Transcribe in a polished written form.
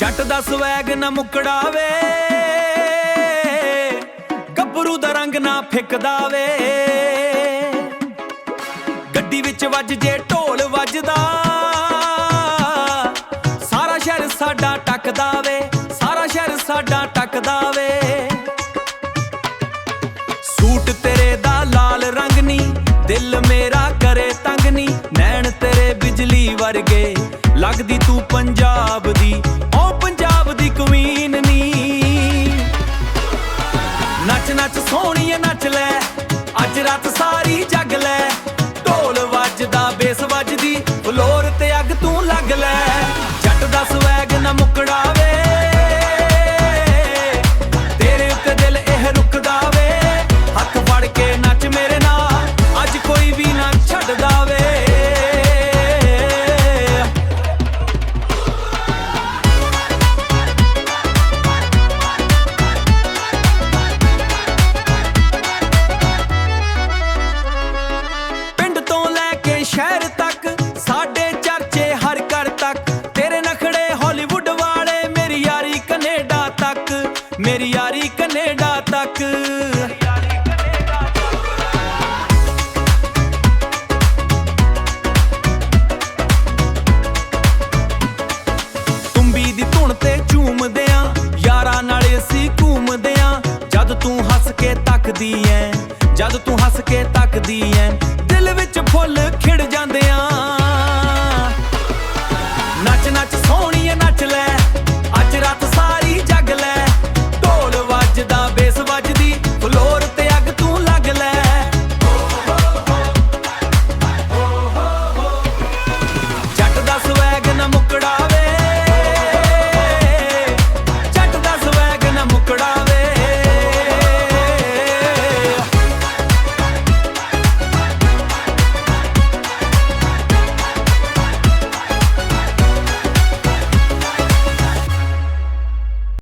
ਜੱਟ ਦਾ ਸਵੈਗ ਨਾ ਮੁੱਕੜਾ ਵੇ, ਗੱਭਰੂ ਦਾ ਰੰਗ ਨਾ ਫਿੱਕਦਾ ਵੇ। ਗੱਡੀ ਵਿੱਚ ਵੱਜ ਜੇ ਢੋਲ ਵੱਜਦਾ, ਸਾਰਾ ਸ਼ਹਿਰ ਸਾਡਾ ਟੱਕਦਾ ਵੇ, ਸਾਰਾ ਸ਼ਹਿਰ ਸਾਡਾ ਟੱਕਦਾ ਵੇ। ਸੂਟ ਤੇਰੇ ਦਾ ਲਾਲ ਰੰਗ ਨੀ, ਦਿਲ ਮੇਰਾ ਕਰੇ ਤੰਗ ਨੀ। ਨੈਣ ਤੇਰੇ ਬਿਜਲੀ ਵਰਗੇ, ਲੱਗਦੀ ਤੂੰ ਪੰਜਾਬ ਦੀ, ਓ ਪੰਜਾਬ ਦੀ ਕੁਈਨ ਨੀ। ਨੱਚ ਨੱਚ ਸੋਹਣੀਏ ਨੱਚ ਲੈ, ਅੱਜ ਰਾਤ ਸਾਰੀ ਜੱਗ ਲੈ। ਢੋਲ ਵੱਜਦਾ ਬੇਸ ਵੱਜਦੀ, ਫਲੋਰ ਤੇ ਅੱਗ ਤੂੰ ਲੱਗ ਲੈ। ਜੱਟ ਦਾ ਸਵੈਗ ਨਾ ਮੁੱਕੜਾ ਵੇ, ਤੇਰੇ ਉੱਤੇ ਦਿਲ ਇਹ ਰੁਕਦਾ ਵੇ। ਹੱਥ ਫੜ ਕੇ ਨੱਚ ਮੇਰੇ ਨਾਲ, ਅੱਜ ਕੋਈ ਵੀ ਨਾ ਛੱਡਦਾ ਵੇ। ਪਿੰਡ ਤੋਂ ਲੈ ਕੇ ਸ਼ਹਿਰ ਤੱਕ, ਸਾਡੇ ਚਰਚੇ ਹਰ ਘਰ ਤੱਕ। ਤੇਰੇ ਨਖੜੇ ਹਾਲੀਵੁੱਡ ਵਾਲੇ, ਮੇਰੀ ਯਾਰੀ ਕੈਨੇਡਾ ਤੱਕ, ਮੇਰੀ ਯਾਰੀ ਕੈਨੇਡਾ ਤੱਕ।